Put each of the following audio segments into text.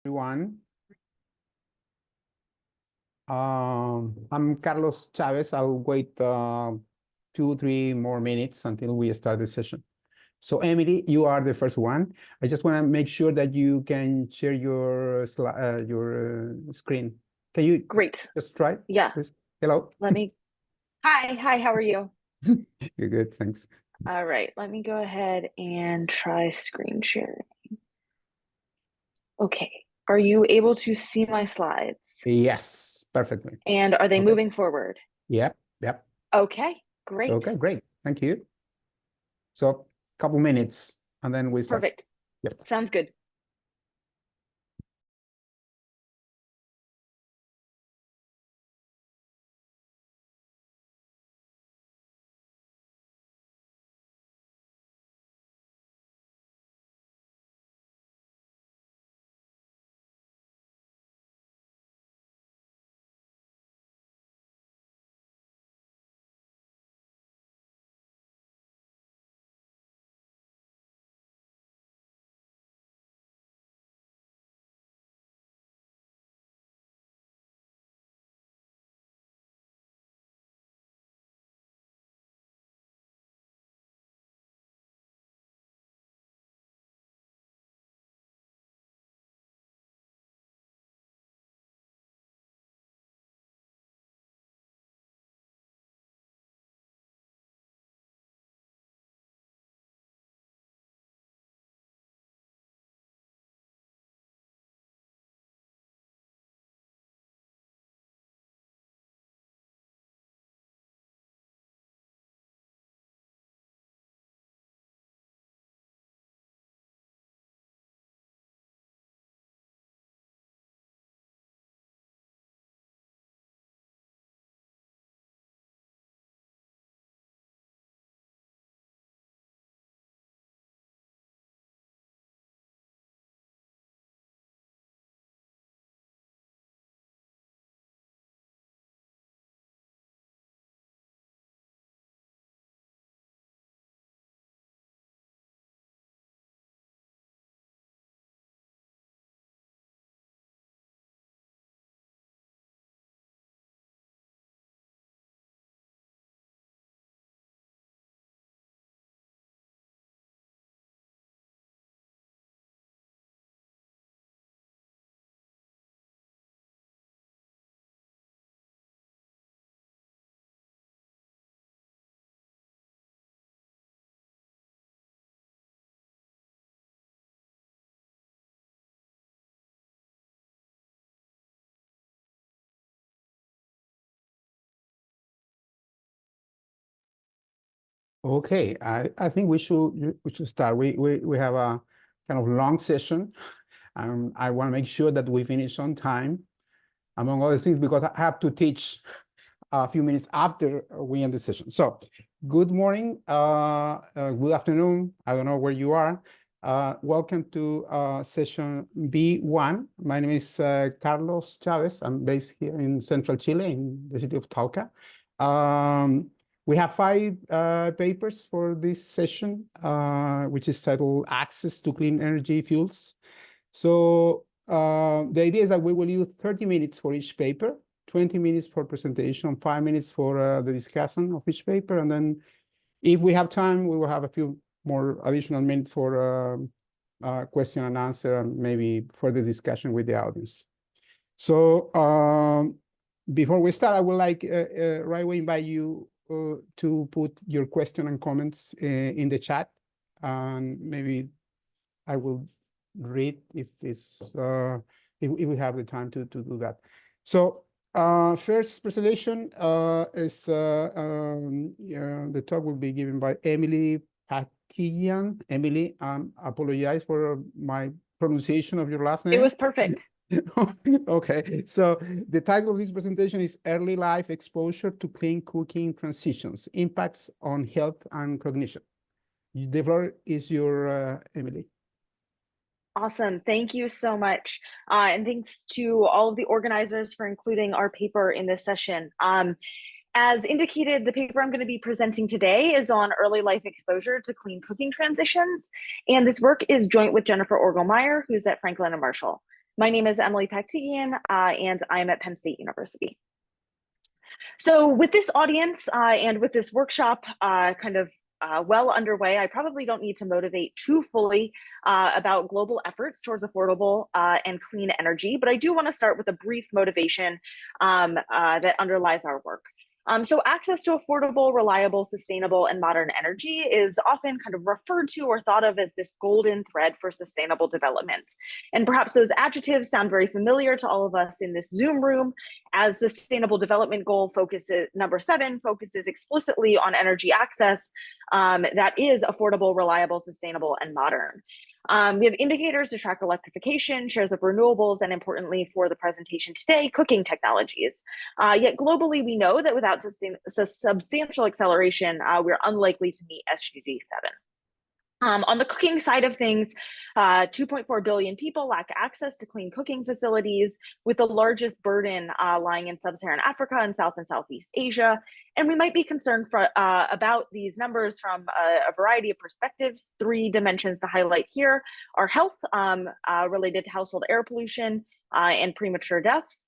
Everyone. I'm Carlos Chavez. I'll wait 2-3 more minutes until we start the session. So Emily, you are the first one. I just want to make sure that you can share your screen. Can you Great. just try? Yeah. Please? Hello. Hi, how are you? You're good, thanks. All right, let me go ahead and try screen sharing. Okay, are you able to see my slides? Yes, perfectly. And are they Okay. moving forward? Yep, yep. Okay, great. Okay, great. Thank you. So, couple minutes and then we start. Perfect. Yep. Sounds good. Okay, I think we should start. We have a kind of long session. I want to make sure that we finish on time, among other things, because I have to teach a few minutes after we end the session. So, good morning, good afternoon. I don't know where you are. Welcome to session B1. My name is Carlos Chavez. I'm based here in central Chile, in the city of Talca. We have 5 papers for this session, which is titled Access to Clean Energy Fuels. So the idea is that we will use 30 minutes for each paper, 20 minutes for presentation, 5 minutes for the discussion of each paper. And then if we have time, we will have a few more additional minutes for question and answer and maybe further discussion with the audience. So before we start, I would like right away invite you to put your question and comments in the chat, and maybe I will read if if we have the time to do that. So first presentation is the talk will be given by Emily Patian. Emily, apologize for my pronunciation of your last name. It was perfect. Okay, so the title of this presentation is Early Life Exposure to Clean Cooking Transitions, Impacts on Health and Cognition. The floor is your, Emily. Awesome. Thank you so much. And thanks to all of the organizers for including our paper in this session. As indicated, the paper I'm going to be presenting today is on early life exposure to clean cooking transitions. And this work is joint with Jennifer Orgelmeyer, who's at Franklin and Marshall. My name is Emily Paktigian, and I'm at Penn State University. So with this audience and with this workshop well underway, I probably don't need to motivate too fully about global efforts towards affordable and clean energy, but I do want to start with a brief motivation that underlies our work. So access to affordable, reliable, sustainable, and modern energy is often kind of referred to or thought of as this golden thread for sustainable development. And perhaps those adjectives sound very familiar to all of us in this Zoom room, as the Sustainable Development Goal focuses, number 7, focuses explicitly on energy access that is affordable, reliable, sustainable, and modern. We have indicators to track electrification, shares of renewables, and importantly for the presentation today, cooking technologies. Yet globally, we know that without substantial acceleration, we're unlikely to meet SDG 7. On the cooking side of things, 2.4 billion people lack access to clean cooking facilities, with the largest burden lying in sub-Saharan Africa and South and Southeast Asia. And we might be concerned about these numbers from a variety of perspectives. 3 dimensions to highlight here are health related to household air pollution and premature deaths.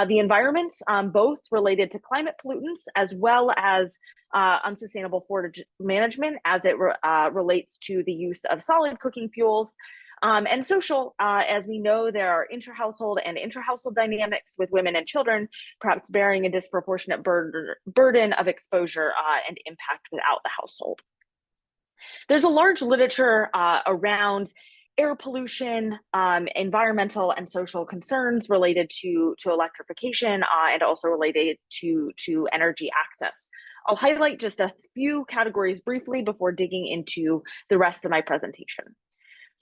The environment, both related to climate pollutants as well as unsustainable forage management as it relates to the use of solid cooking fuels. And social, as we know, there are inter-household and intra-household dynamics with women and children, perhaps bearing a disproportionate burden of exposure and impact without the household. There's a large literature around air pollution, environmental and social concerns related to electrification and also related to energy access. I'll highlight just a few categories briefly before digging into the rest of my presentation.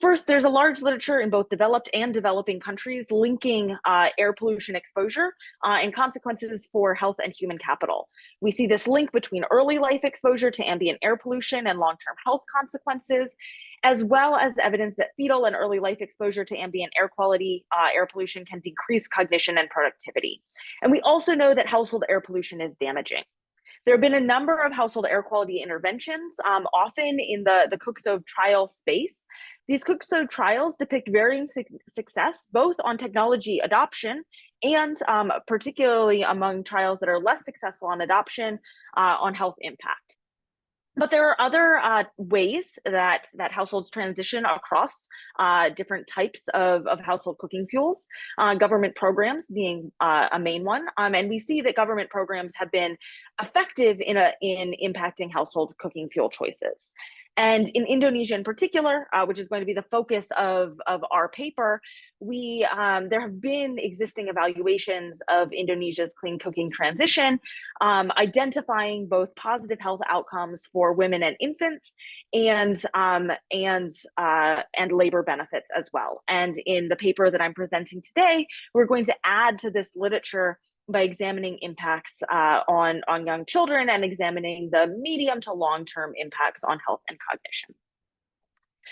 First, there's a large literature in both developed and developing countries linking air pollution exposure and consequences for health and human capital. We see this link between early life exposure to ambient air pollution and long-term health consequences, as well as evidence that fetal and early life exposure to ambient air quality, air pollution can decrease cognition and productivity. And we also know that household air pollution is damaging. There have been a number of household air quality interventions, often in the cook stove trial space. These cook stove trials depict varying success, both on technology adoption and particularly among trials that are less successful on adoption on health impact. But there are other ways that households transition across different types of household cooking fuels, government programs being a main one. And we see that government programs have been effective in impacting household cooking fuel choices. And in Indonesia in particular, which is going to be the focus of our paper, there have been existing evaluations of Indonesia's clean cooking transition, identifying both positive health outcomes for women and infants and labor benefits as well. And in the paper that I'm presenting today, we're going to add to this literature by examining impacts on young children and examining the medium to long-term impacts on health and cognition.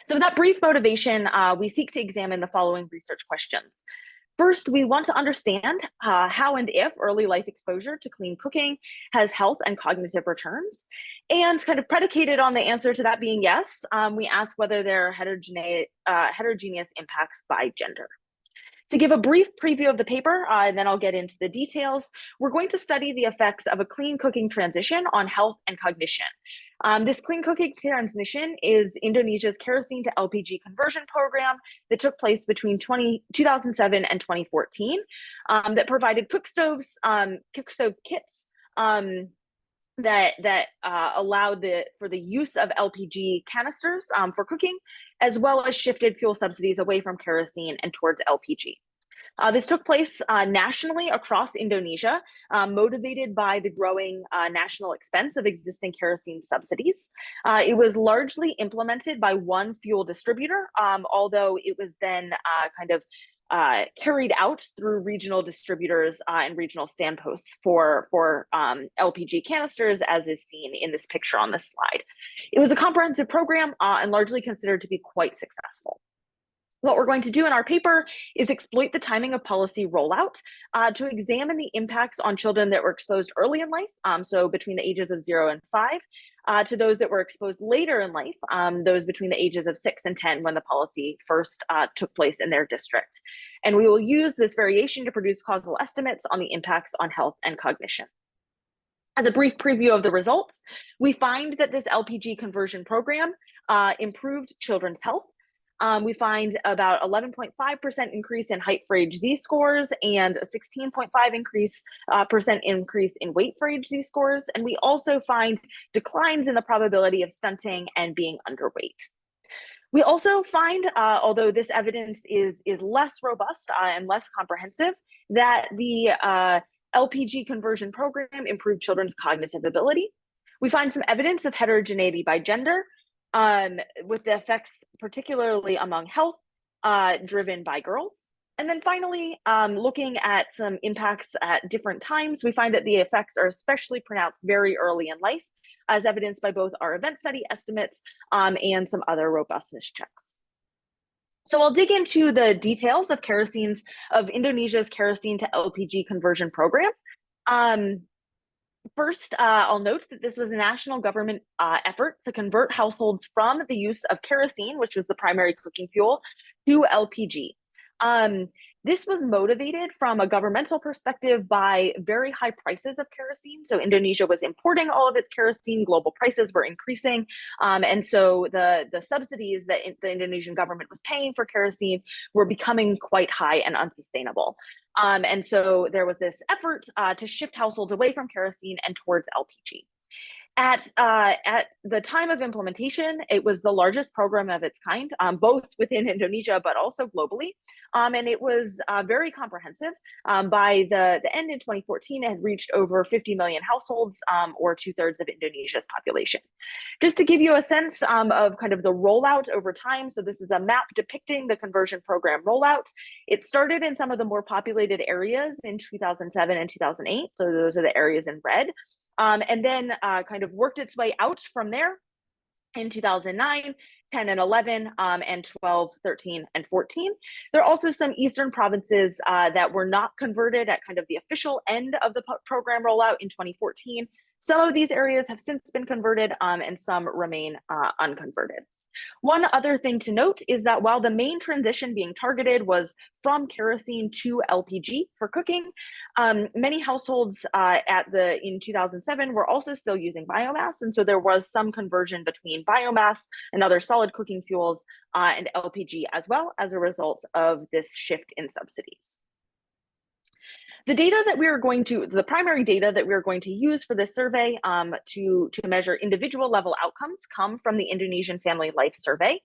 So with that brief motivation, we seek to examine the following research questions. First, we want to understand how and if early life exposure to clean cooking has health and cognitive returns. And kind of predicated on the answer to that being yes, we ask whether there are heterogeneous impacts by gender. To give a brief preview of the paper, and then I'll get into the details, we're going to study the effects of a clean cooking transition on health and cognition. This clean cooking transition is Indonesia's kerosene to LPG conversion program that took place between 2007 and 2014 that provided cook stove kits that allowed for the use of LPG canisters for cooking, as well as shifted fuel subsidies away from kerosene and towards LPG. This took place nationally across Indonesia, motivated by the growing national expense of existing kerosene subsidies. It was largely implemented by one fuel distributor, although it was then carried out through regional distributors and regional stand posts for LPG canisters, as is seen in this picture on this slide. It was a comprehensive program and largely considered to be quite successful. What we're going to do in our paper is exploit the timing of policy rollout to examine the impacts on children that were exposed early in life, so between the ages of 0 and 5, to those that were exposed later in life, those between the ages of 6 and 10 when the policy first took place in their district. And we will use this variation to produce causal estimates on the impacts on health and cognition. As a brief preview of the results, we find that this LPG conversion program improved children's health. We find about 11.5% increase in height for age Z-scores and a 16.5% increase in weight for age Z-scores. And we also find declines in the probability of stunting and being underweight. We also find, although this evidence is less robust and less comprehensive, that the LPG conversion program improved children's cognitive ability. We find some evidence of heterogeneity by gender, with the effects particularly among health driven by girls. And then finally, looking at some impacts at different times, we find that the effects are especially pronounced very early in life, as evidenced by both our event study estimates and some other robustness checks. So I'll dig into the details of Indonesia's kerosene to LPG conversion program. First, I'll note that this was a national government effort to convert households from the use of kerosene, which was the primary cooking fuel, to LPG. This was motivated from a governmental perspective by very high prices of kerosene. So Indonesia was importing all of its kerosene, global prices were increasing. And so the subsidies that the Indonesian government was paying for kerosene were becoming quite high and unsustainable. And so there was this effort to shift households away from kerosene and towards LPG. At the time of implementation, it was the largest program of its kind, both within Indonesia, but also globally. And it was very comprehensive. By the end in 2014, it had reached over 50 million households, or 2/3 of Indonesia's population. Just to give you a sense of kind of the rollout over time, so this is a map depicting the conversion program rollout. It started in some of the more populated areas in 2007 and 2008. So those are the areas in red. And then kind of worked its way out from there in 2009, 10 and 11, and 12, 13, and 14. There are also some eastern provinces that were not converted at kind of the official end of the program rollout in 2014. Some of these areas have since been converted, and some remain unconverted. One other thing to note is that while the main transition being targeted was from kerosene to LPG for cooking, many households in 2007 were also still using biomass, and so there was some conversion between biomass and other solid cooking fuels and LPG as well as a result of this shift in subsidies. The primary data that we are going to use for this survey to measure individual level outcomes come from the Indonesian Family Life Survey.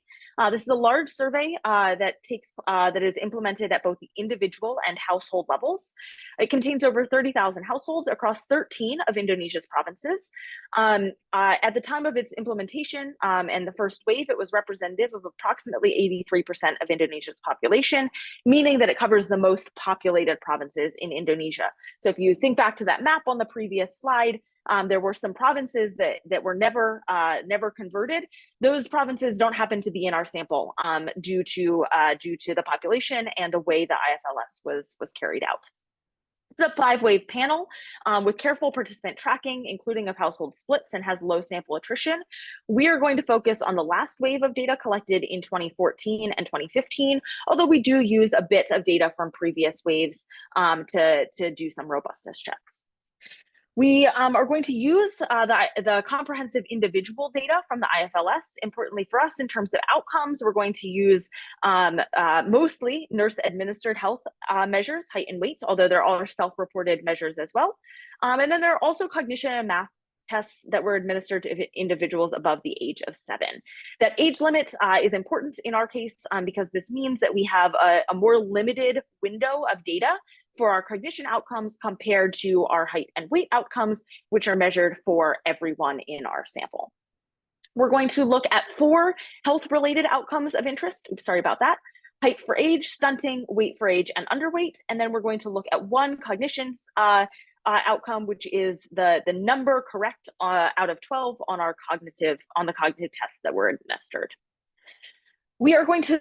This is a large survey that is implemented at both the individual and household levels. It contains over 30,000 households across 13 of Indonesia's provinces. At the time of its implementation and the first wave, it was representative of approximately 83% of Indonesia's population, meaning that it covers the most populated provinces in Indonesia. So if you think back to that map on the previous slide, there were some provinces that were never converted. Those provinces don't happen to be in our sample due to the population and the way the IFLS was carried out. It's a 5-wave panel with careful participant tracking, including of household splits, and has low sample attrition. We are going to focus on the last wave of data collected in 2014 and 2015, although we do use a bit of data from previous waves to do some robustness checks. We are going to use the comprehensive individual data from the IFLS. Importantly for us, in terms of outcomes, we're going to use mostly nurse-administered health measures, height and weight, although there are self-reported measures as well. And then there are also cognition and math tests that were administered to individuals above the age of 7. That age limit is important in our case because this means that we have a more limited window of data for our cognition outcomes compared to our height and weight outcomes, which are measured for everyone in our sample. We're going to look at 4 health-related outcomes of interest. Oops, sorry about that. Height for age, stunting, weight for age, and underweight. And then we're going to look at 1 cognition outcome, which is the number correct out of 12 on the cognitive tests that were administered. We are going to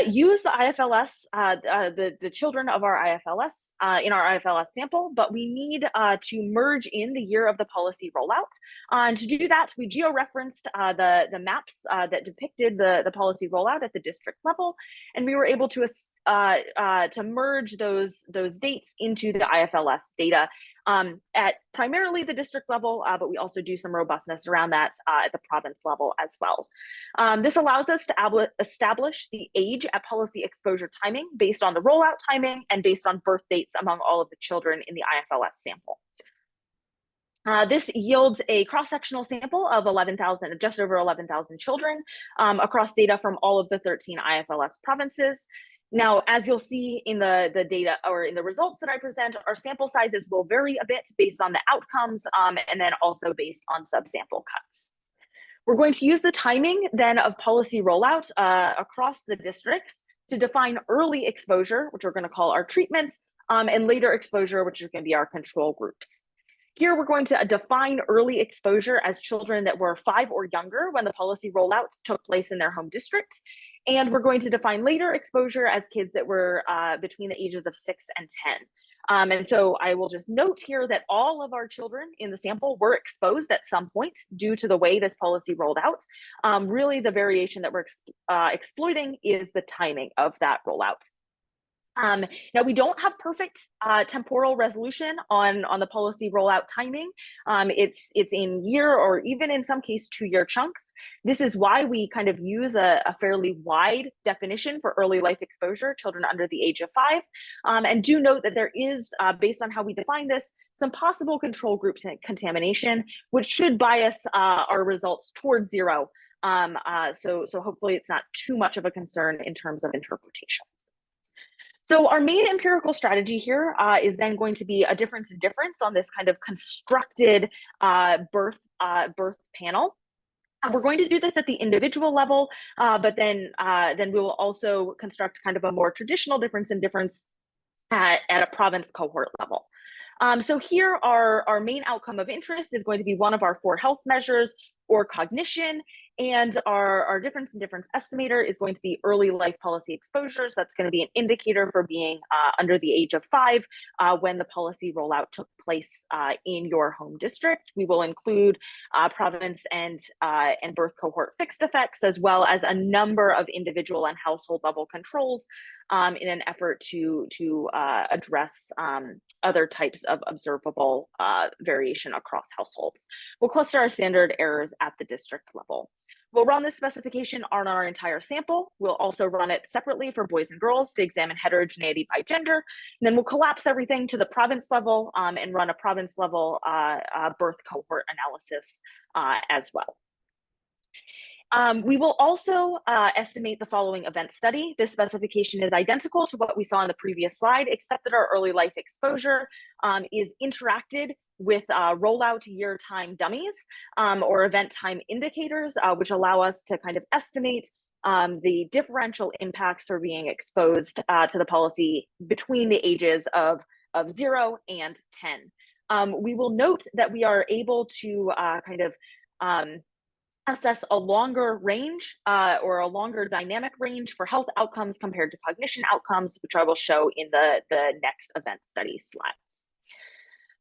use the IFLS, the children of our IFLS in our IFLS sample, but we need to merge in the year of the policy rollout. And to do that, we georeferenced the maps that depicted the policy rollout at the district level, and we were able to merge those dates into the IFLS data at primarily the district level, but we also do some robustness around that at the province level as well. This allows us to establish the age at policy exposure timing based on the rollout timing and based on birth dates among all of the children in the IFLS sample. This yields a cross-sectional sample of 11,000, just over 11,000 children across data from all of the 13 IFLS provinces. Now, as you'll see in the data or in the results that I present, our sample sizes will vary a bit based on the outcomes and then also based on subsample cuts. We're going to use the timing then of policy rollout across the districts to define early exposure, which we're going to call our treatments, and later exposure, which is going to be our control groups. Here, we're going to define early exposure as children that were 5 or younger when the policy rollouts took place in their home district. And we're going to define later exposure as kids that were between the ages of 6 and 10. And so I will just note here that all of our children in the sample were exposed at some point due to the way this policy rolled out. Really, the variation that we're exploiting is the timing of that rollout. Now, we don't have perfect temporal resolution on the policy rollout timing. It's in year or even in some case 2-year chunks. This is why we kind of use a fairly wide definition for early life exposure, children under the age of 5. And do note that there is, based on how we define this, some possible control group contamination, which should bias our results towards 0. So hopefully it's not too much of a concern in terms of interpretation. So our main empirical strategy here is then going to be a difference in difference on this kind of constructed birth panel. We're going to do this at the individual level, but then we will also construct kind of a more traditional difference in difference at a province cohort level. So here our main outcome of interest is going to be one of our 4 health measures or cognition, and our difference in difference estimator is going to be early life policy exposures. That's going to be an indicator for being under the age of 5 when the policy rollout took place in your home district. We will include province and birth cohort fixed effects, as well as a number of individual and household level controls in an effort to address other types of observable variation across households. We'll cluster our standard errors at the district level. We'll run this specification on our entire sample. We'll also run it separately for boys and girls to examine heterogeneity by gender. And then we'll collapse everything to the province level and run a province level birth cohort analysis as well. We will also estimate the following event study. This specification is identical to what we saw in the previous slide, except that our early life exposure is interacted with rollout year time dummies or event time indicators, which allow us to kind of estimate the differential impacts for being exposed to the policy between the ages of 0 and 10. We will note that we are able to kind of assess a longer range or a longer dynamic range for health outcomes compared to cognition outcomes, which I will show in the next event study slides.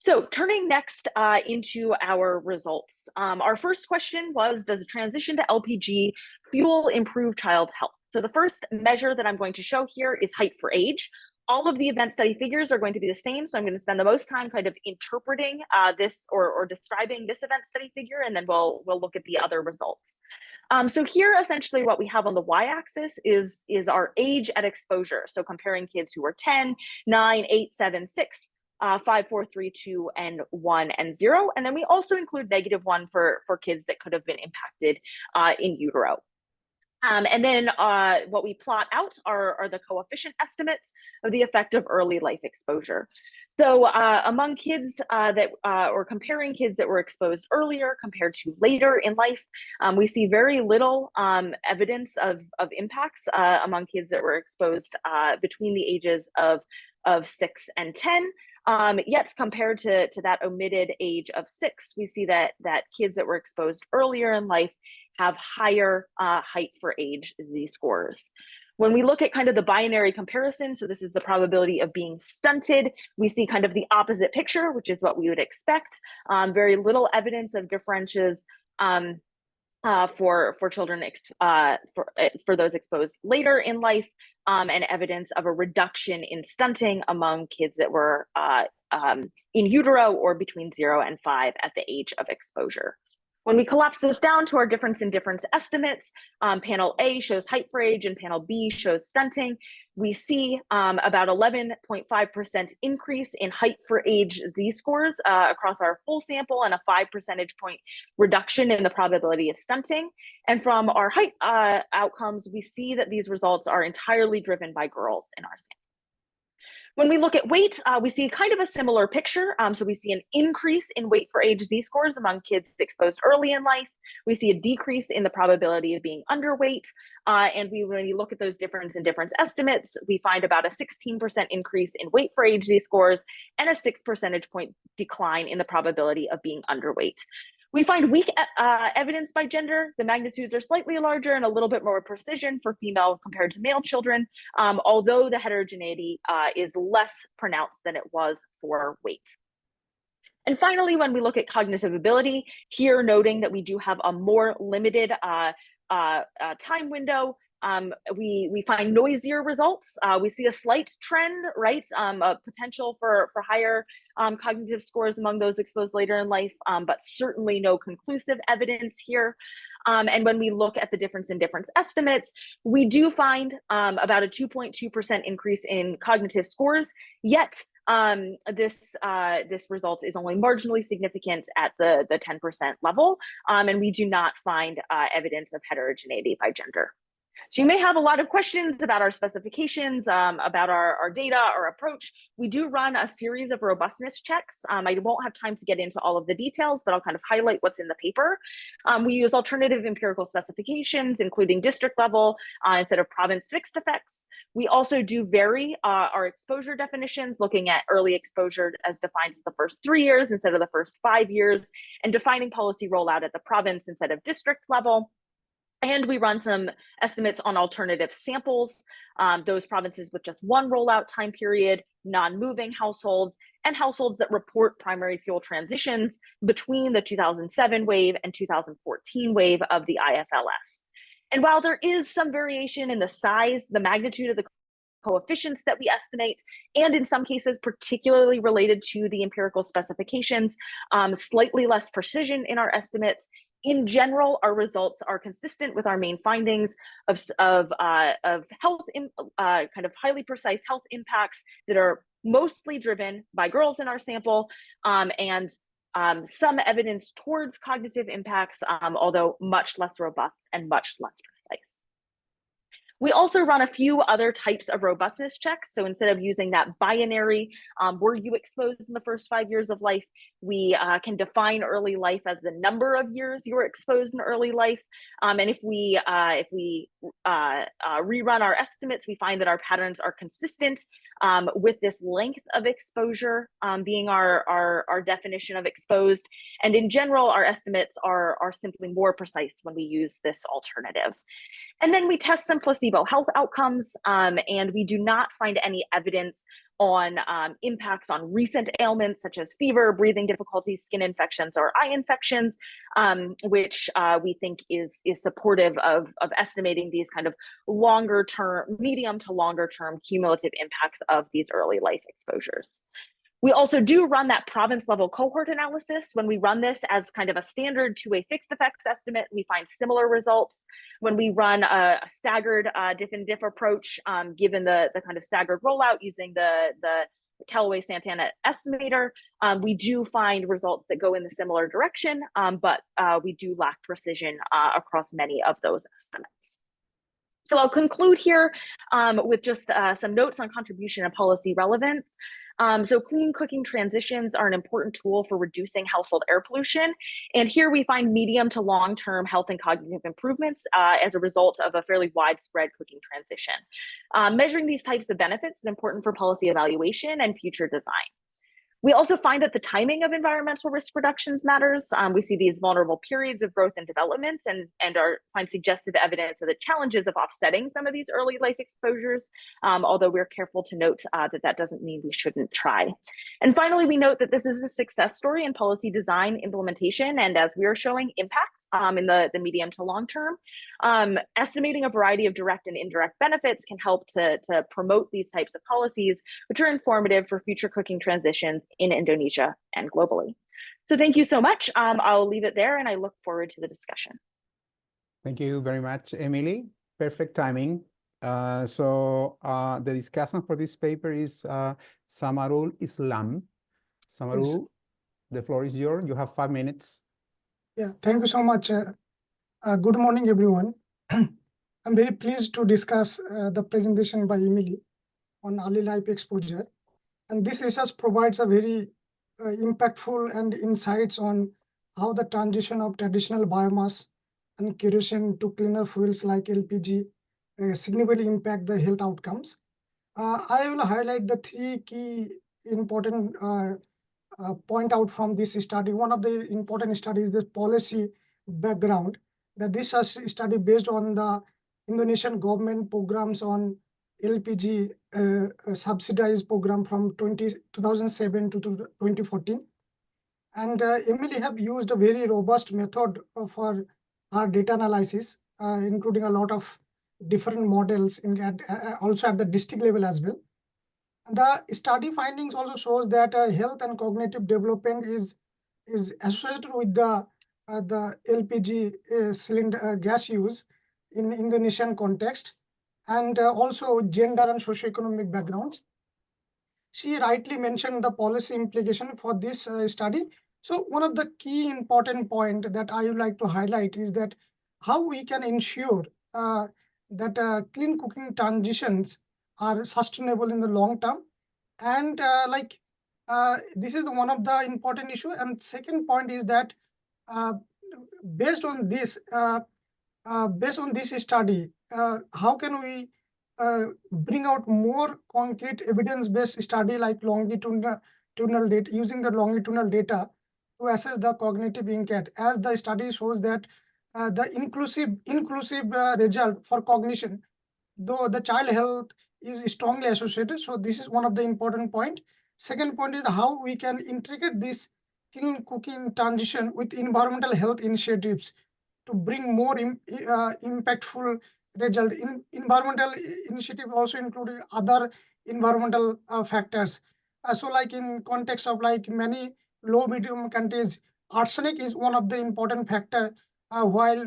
So turning next into our results. Our first question was, does a transition to LPG fuel improve child health? So the first measure that I'm going to show here is height for age. All of the event study figures are going to be the same, so I'm going to spend the most time kind of interpreting this or describing this event study figure, and then we'll look at the other results. So here, essentially, what we have on the y-axis is our age at exposure. So comparing kids who are 10, 9, 8, 7, 6, 5, 4, 3, 2, and 1, and 0. And then we also include -1 for kids that could have been impacted in utero. And then what we plot out are the coefficient estimates of the effect of early life exposure. So among kids or comparing kids that were exposed earlier compared to later in life, we see very little evidence of impacts among kids that were exposed between the ages of 6 and 10. Yet compared to that omitted age of 6, we see that kids that were exposed earlier in life have higher height for age z-scores. When we look at kind of the binary comparison, so this is the probability of being stunted, we see kind of the opposite picture, which is what we would expect. Very little evidence of differences for children for those exposed later in life, and evidence of a reduction in stunting among kids that were in utero or between 0 and 5 at the age of exposure. When we collapse this down to our difference in difference estimates, panel A shows height for age and panel B shows stunting. We see about 11.5% increase in height for age z-scores across our full sample, and a 5 percentage point reduction in the probability of stunting. And from our height outcomes, we see that these results are entirely driven by girls in our sample. When we look at weight, we see kind of a similar picture. So we see an increase in weight for age z-scores among kids exposed early in life. We see a decrease in the probability of being underweight. And when you look at those difference in difference estimates, we find about a 16% increase in weight for age z-scores and a 6 percentage point decline in the probability of being underweight. We find weak evidence by gender. The magnitudes are slightly larger and a little bit more precision for female compared to male children, although the heterogeneity is less pronounced than it was for weight. And finally, when we look at cognitive ability, here noting that we do have a more limited time window, we find noisier results. We see a slight trend, right? A potential for higher cognitive scores among those exposed later in life, but certainly no conclusive evidence here. And when we look at the difference in difference estimates, we do find about a 2.2% increase in cognitive scores, yet this result is only marginally significant at the 10% level, and we do not find evidence of heterogeneity by gender. So you may have a lot of questions about our specifications, about our data, our approach. We do run a series of robustness checks. I won't have time to get into all of the details, but I'll kind of highlight what's in the paper. We use alternative empirical specifications, including district level instead of province fixed effects. We also do vary our exposure definitions, looking at early exposure as defined as the first 3 years instead of the first 5 years, and defining policy rollout at the province instead of district level. And we run some estimates on alternative samples, those provinces with just one rollout time period, non-moving households, and households that report primary fuel transitions between the 2007 wave and 2014 wave of the IFLS. And while there is some variation in the size, the magnitude of the coefficients that we estimate, and in some cases, particularly related to the empirical specifications, slightly less precision in our estimates, in general, our results are consistent with our main findings of health, kind of highly precise health impacts that are mostly driven by girls in our sample, and some evidence towards cognitive impacts, although much less robust and much less precise. We also run a few other types of robustness checks. So instead of using that binary, were you exposed in the first 5 years of life, we can define early life as the number of years you were exposed in early life. And if we rerun our estimates, we find that our patterns are consistent with this length of exposure being our definition of exposed. And in general, our estimates are simply more precise when we use this alternative. And then we test some placebo health outcomes, and we do not find any evidence on impacts on recent ailments such as fever, breathing difficulties, skin infections, or eye infections, which we think is supportive of estimating these kind of longer term, medium to longer term cumulative impacts of these early life exposures. We also do run that province level cohort analysis. When we run this as kind of a standard to a fixed effects estimate, we find similar results. When we run a staggered diff and diff approach, given the kind of staggered rollout using the Callaway-Santana estimator, we do find results that go in the similar direction, but we do lack precision across many of those estimates. So I'll conclude here with just some notes on contribution and policy relevance. So clean cooking transitions are an important tool for reducing household air pollution. And here we find medium to long-term health and cognitive improvements as a result of a fairly widespread cooking transition. Measuring these types of benefits is important for policy evaluation and future design. We also find that the timing of environmental risk reductions matters. We see these vulnerable periods of growth and development and find suggestive evidence of the challenges of offsetting some of these early life exposures, although we're careful to note that doesn't mean we shouldn't try. And finally, we note that this is a success story in policy design implementation, and as we are showing impact in the medium to long term, estimating a variety of direct and indirect benefits can help to promote these types of policies, which are informative for future cooking transitions in Indonesia and globally. So thank you so much. I'll leave it there and I look forward to the discussion. Thank you very much, Emily. Perfect timing. The discussant for this paper is Samarul Islam. Samarul, the floor is yours. You have 5 minutes. Yeah, thank you so much. Good morning, everyone. I'm very pleased to discuss the presentation by Emily on early life exposure. And this research provides a very impactful and insights on how the transition of traditional biomass and kerosene to cleaner fuels like LPG significantly impact the health outcomes. I will highlight the 3 key important point out from this study. One of the important studies is the policy background. That this study based on the Indonesian government programs on LPG subsidized program from 2007 to 2014. And Emily have used a very robust method for our data analysis, including a lot of different models also at the district level as well. The study findings also shows that health and cognitive development is associated with the LPG cylinder gas use in Indonesian context, and also gender and socioeconomic backgrounds. She rightly mentioned the policy implication for this study. So one of the key important point that I would like to highlight is that how we can ensure that clean cooking transitions are sustainable in the long term. And this is one of the important issue. And second point is that based on this study, how can we bring out more concrete evidence-based study like longitudinal data, using the longitudinal data to assess the cognitive impact, as the study shows that the inclusive result for cognition, though the child health is strongly associated. So this is one of the important point. Second point is how we can integrate this clean cooking transition with environmental health initiatives to bring more impactful result. Environmental initiative also include other environmental factors. So like in context of like many low medium countries, arsenic is one of the important factor while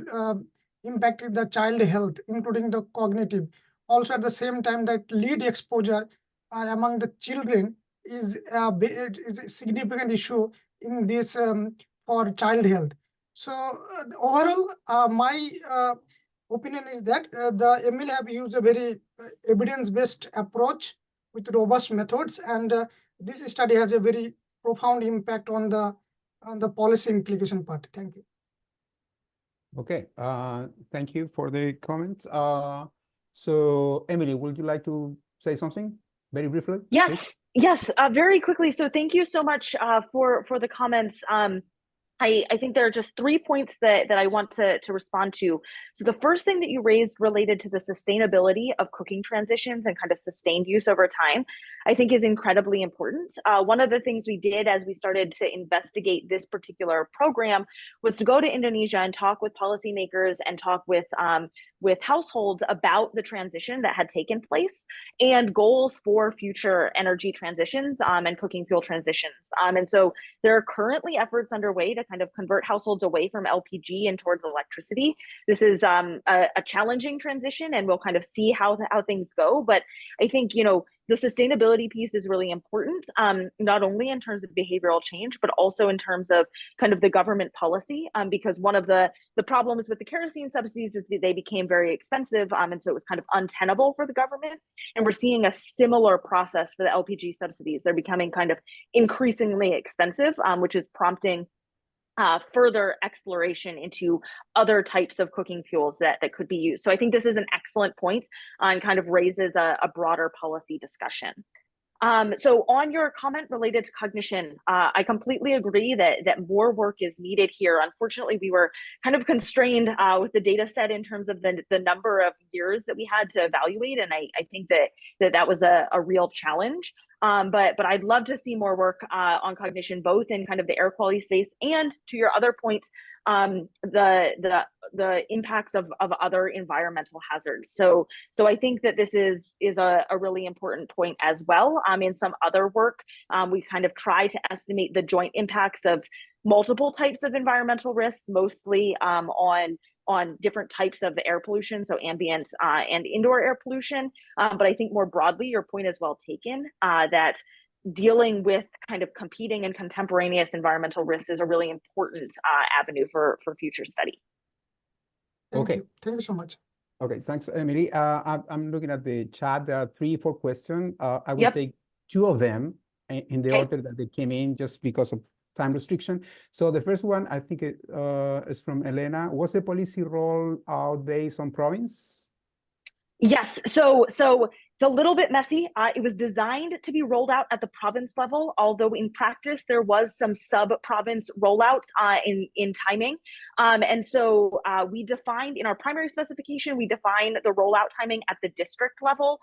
impacting the child health, including the cognitive. Also at the same time that lead exposure among the children is a significant issue in this for child health. So overall, my opinion is that the ML have used a very evidence-based approach with robust methods, and this study has a very profound impact on the policy implication part. Thank you. Okay, thank you for the comments. So Emily, would you like to say something very briefly? Yes, yes, very quickly. So thank you so much for the comments. I think there are just 3 points that I want to respond to. So the first thing that you raised related to the sustainability of cooking transitions and kind of sustained use over time, I think is incredibly important. One of the things we did as we started to investigate this particular program was to go to Indonesia and talk with policymakers and talk with households about the transition that had taken place and goals for future energy transitions and cooking fuel transitions. And so there are currently efforts underway to kind of convert households away from LPG and towards electricity. This is a challenging transition, and we'll kind of see how things go. But I think, you know, the sustainability piece is really important, not only in terms of behavioral change, but also in terms of kind of the government policy, because one of the problems with the kerosene subsidies is that they became very expensive, and so it was kind of untenable for the government. And we're seeing a similar process for the LPG subsidies. They're becoming kind of increasingly expensive, which is prompting further exploration into other types of cooking fuels that could be used. So I think this is an excellent point and kind of raises a broader policy discussion. So on your comment related to cognition, I completely agree that more work is needed here. Unfortunately, we were kind of constrained with the data set in terms of the number of years that we had to evaluate, and I think that was a real challenge. But I'd love to see more work on cognition, both in kind of the air quality space and, to your other point, the impacts of other environmental hazards. So I think that this is a really important point as well. In some other work, we kind of try to estimate the joint impacts of multiple types of environmental risks, mostly on different types of air pollution, so ambient and indoor air pollution. But I think more broadly, your point is well taken, that dealing with kind of competing and contemporaneous environmental risks is a really important avenue for future study. Okay. Thank you so much. Okay, thanks, Emily. I'm looking at the chat. There are 3 or 4 questions. I will take 2 of them in the order that they came in, just because of time restriction. So the first one, I think it is from Elena. Was the policy rolled out based on province? Yes, so it's a little bit messy. It was designed to be rolled out at the province level, although in practice there was some sub-province rollouts in timing. And so we defined in our primary specification, we defined the rollout timing at the district level,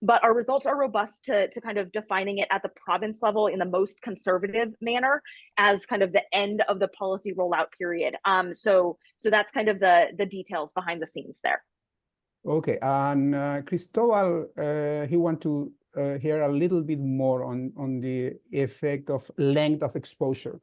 but our results are robust to kind of defining it at the province level in the most conservative manner as kind of the end of the policy rollout period. So that's kind of the details behind the scenes there. Okay, and Cristobal, he want to hear a little bit more on the effect of length of exposure.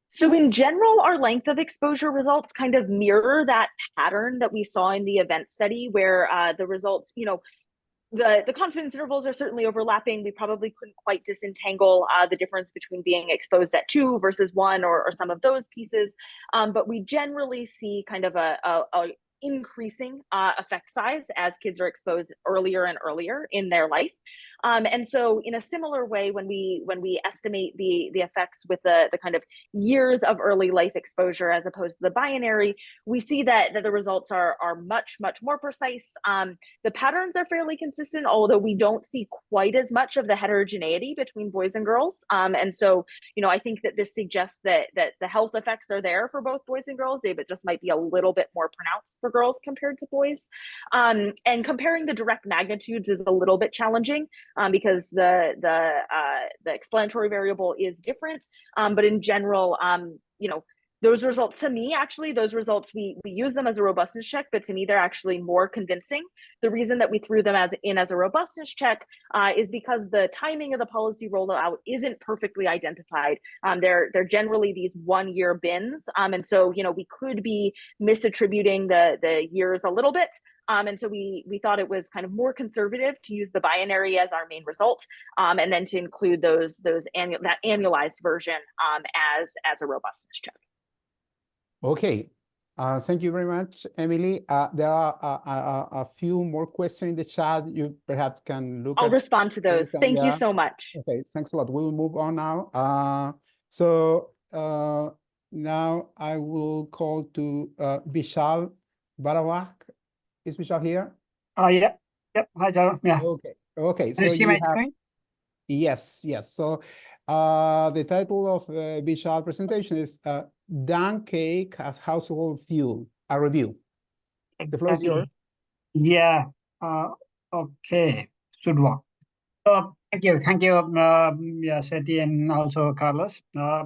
So in general, our length of exposure results kind of mirror that pattern that we saw in the event study, where the results, the confidence intervals are certainly overlapping. We probably couldn't quite disentangle the difference between being exposed at 2 versus 1 or some of those pieces. But we generally see kind of a increasing effect size as kids are exposed earlier and earlier in their life. And so in a similar way, when we estimate the effects with the kind of years of early life exposure as opposed to the binary, we see that the results are much more precise. The patterns are fairly consistent, although we don't see quite as much of the heterogeneity between boys and girls. And so, I think that this suggests that the health effects are there for both boys and girls. They just might be a little bit more pronounced for girls compared to boys. And comparing the direct magnitudes is a little bit challenging, because the explanatory variable is different. But in general, those results, to me, actually, we use them as a robustness check, but to me, they're actually more convincing. The reason that we threw them as a robustness check is because the timing of the policy rollout isn't perfectly identified. They're generally these 1-year bins. And so, we could be misattributing the years a little bit. And so we thought it was kind of more conservative to use the binary as our main result, and then to include that annualized version as a robustness check. Okay, thank you very much, Emily. There are a few more questions in the chat. You perhaps can look I'll at. respond to those. Thank you so much. Okay, thanks a lot. We will move on now. So now I will call to Vishal Barawak. Is Vishal here? Yeah. Yep. Hi, Jaro. Yeah. Okay. Can you see my screen? Yes. So the title of Vishal presentation is "Dung Cake as Household Fuel: A Review." Exactly. The floor is yours. Yeah. Okay. Should work. So thank you, yeah, SETI and also Carlos.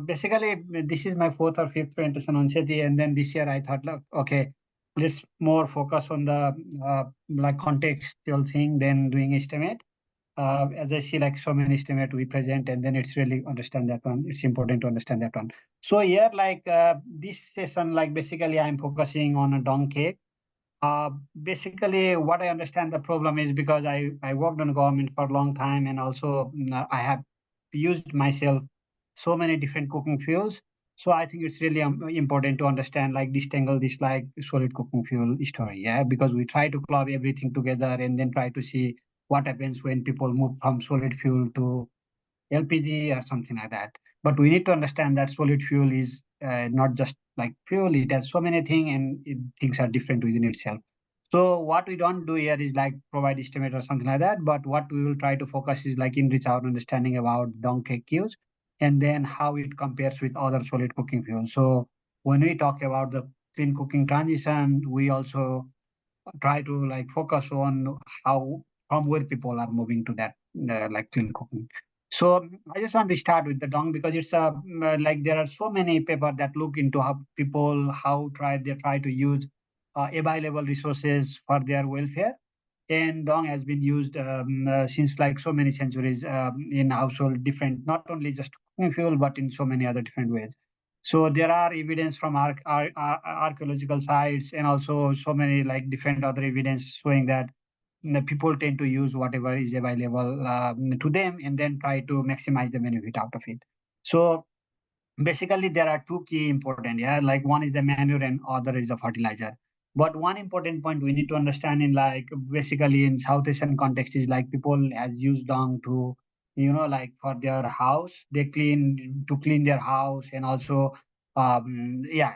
Basically, this is my 4th or 5th presentation on SETI, and then this year I thought, look, okay, let's more focus on the contextual thing than doing estimate. As I see so many estimate we present, and then it's really understand that one. It's important to understand that one. So here, this session, basically I'm focusing on a dung cake. Basically, what I understand the problem is because I worked on government for a long time, and also I have used myself so many different cooking fuels. So I think it's really important to understand, disentangle this solid cooking fuel story, yeah, because we try to club everything together and then try to see what happens when people move from solid fuel to LPG or something like that. But we need to understand that solid fuel is not just like fuel; it has so many things, and things are different within itself. So what we don't do here is like provide estimate or something like that, but what we will try to focus is like enrich our understanding about dung cake use and then how it compares with other solid cooking fuels. So when we talk about the clean cooking transition, we also try to like focus on how from where people are moving to that like clean cooking. So I just want to start with the dung because it's like there are so many papers that look into how people they try to use available resources for their welfare. And dung has been used since like so many centuries in household different, not only just cooking fuel, but in so many other different ways. So there are evidence from archaeological sites and also so many like different other evidence showing that the people tend to use whatever is available to them and then try to maximize the benefit out of it. So basically there are two key important, yeah, like one is the manure and other is the fertilizer. But one important point we need to understand in like basically in South Asian context is like people has used dung to, like for their house, they clean their house and also yeah,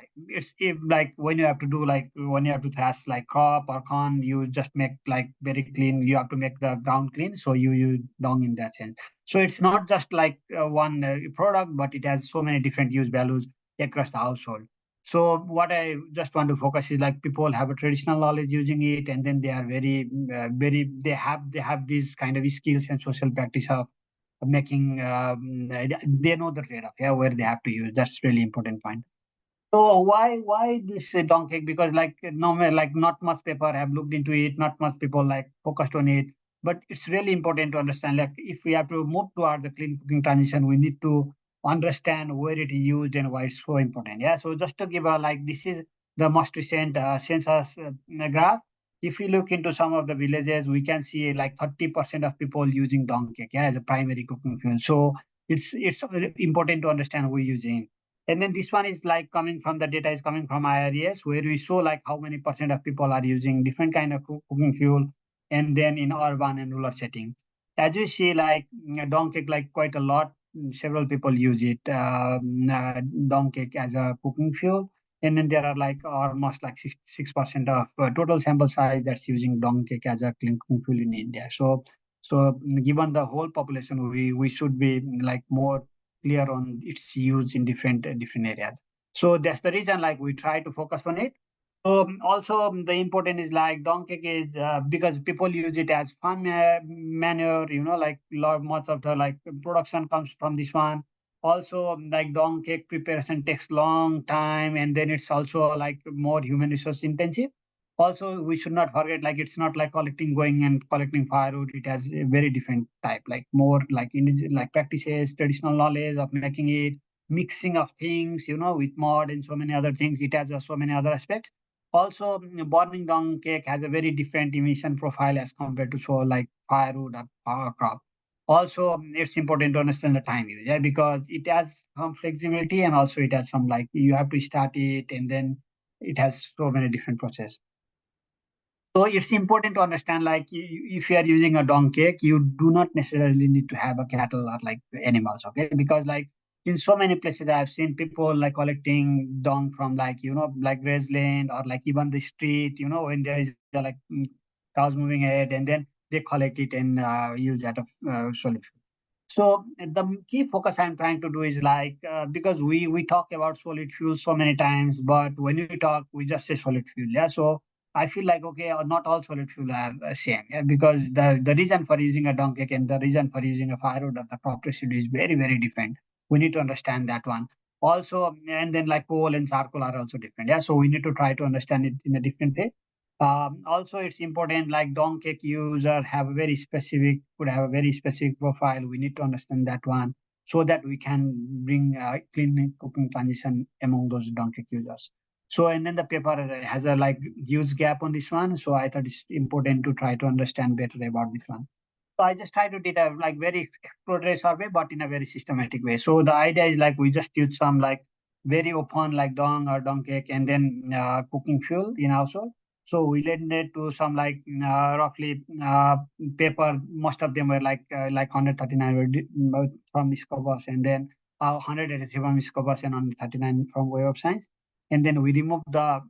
like when you have to do like when you have to thrash like crop or corn, you just make like very clean, you have to make the ground clean, so you use dung in that sense. So it's not just like one product, but it has so many different use values across the household. So what I just want to focus is like people have a traditional knowledge using it, and then they are they have these kind of skills and social practice of making. They know the trade-off, yeah, where they have to use. That's really important point. So why this dong cake? Because like like not much people have looked into it, not much people like focused on it. But it's really important to understand like if we have to move toward the clean cooking transition, we need to understand where it is used and why it's so important. Yeah. So just to give a like this is the most recent census graph. If we look into some of the villages, we can see like 30% of people using dong cake, yeah, as a primary cooking fuel. So it's important to understand who is using. And then this one is like coming from the data is coming from IRES, where we show like how many percent of people are using different kind of cooking fuel, and then in urban and rural setting. As you see, like dong cake, like quite a lot, several people use it, dong cake as a cooking fuel. And then there are like almost like 6% of total sample size that's using dong cake as a clean cooking fuel in India. So given the whole population, we should be like more clear on its use in different areas. So that's the reason like we try to focus on it. Also the important is like dong cake is because people use it as farm manure, like much of the like production comes from this one. Also like dong cake preparation takes long time, and then it's also like more human resource intensive. Also we should not forget like it's not like going and collecting firewood. It has a very different type, like more like like practices, traditional knowledge of making it, mixing of things, with mud and so many other things. It has so many other aspects. Also burning down cake has a very different emission profile as compared to so like firewood or power crop. Also it's important to understand the time use, yeah, because it has some flexibility and also it has some like you have to start it and then it has so many different processes. So it's important to understand, like if you are using a dung cake, you do not necessarily need to have a cattle or like animals, okay? Because like in so many places, I've seen people like collecting dung from like like grassland or like even the street, when there is like cows moving ahead, and then they collect it and use that of solid fuel. So the key focus I'm trying to do is like because we talk about solid fuel so many times, but when we talk, we just say solid fuel. Yeah. So I feel like okay, not all solid fuel are same. Yeah, because the reason for using a dung cake and the reason for using a firewood or the crop residue is very different. We need to understand that one. Also, and then like coal and charcoal are also different. Yeah. So we need to try to understand it in a different way. Also, it's important like dong cake user could have a very specific profile. We need to understand that one so that we can bring clean cooking transition among those dong cake users. So, and then the paper has a like huge gap on this one. So I thought it's important to try to understand better about this one. So I just try to did a like very exploratory survey, but in a very systematic way. So the idea is like we just use some like very open like dong or dong cake and then cooking fuel in household. So we led it to some like roughly paper. Most of them were like 139 were from Scopus, and then 187 from Scopus and 139 from Web of Science. and then we remove the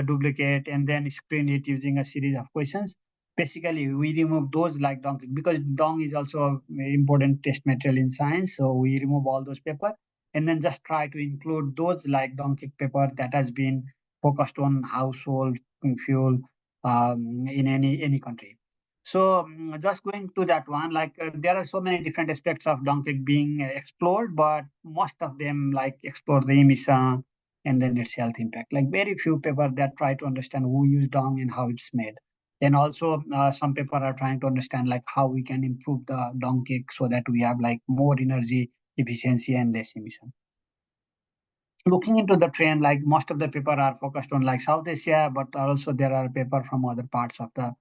duplicate and then screen it using a series of questions. Basically, we remove those like dong, because dong is also a very important test material in science. So we remove all those paper and then just try to include those like dong paper that has been focused on household fuel in any country. So just going to that one, like there are so many different aspects of donkey being explored, but most of them like explore the emission and then its health impact. Like very few paper that try to understand who used dong and how it's made. And also some paper are trying to understand like how we can improve the dong cake so that we have like more energy efficiency and less emission. Looking into the trend, like most of the paper are focused on like South Asia, but also there are paper from other parts of the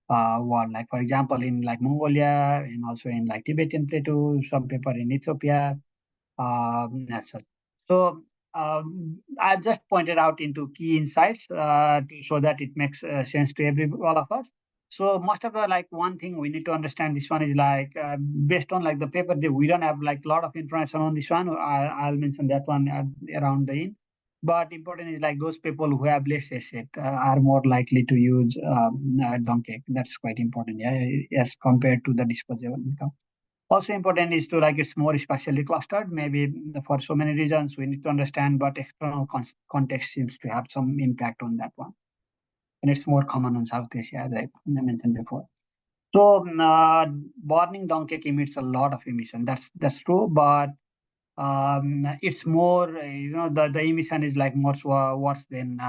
world. Like for example, in like Mongolia and also in like Tibetan Plateau, some paper in Ethiopia, that's it. So I've just pointed out into key insights so that it makes sense to all of us. So most of the like one thing we need to understand this one is like based on like the paper, we don't have like a lot of information on this one. I'll mention that one around the end. But important is like those people who have less asset are more likely to use donkey. That's quite important, yeah, as compared to the disposable income. Also important is to like it's more spatially clustered. Maybe for so many reasons we need to understand, but external context seems to have some impact on that one. And it's more common in South Asia, as I mentioned before. So burning donkey emits a lot of emission. That's true, but it's more the emission is like more worse than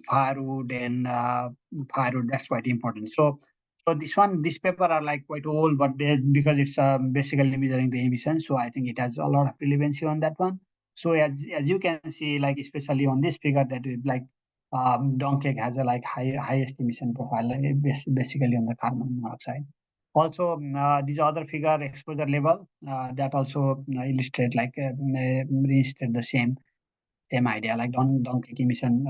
firewood and firewood. That's quite important. So this paper are like quite old, but they because it's basically measuring the emissions. So I think it has a lot of relevancy on that one. So as you can see, like especially on this figure, that is like donkey has a like highest emission profile, like, basically on the carbon monoxide. Also, these other figure exposure level that also illustrate like illustrate the same idea. Like donkey emission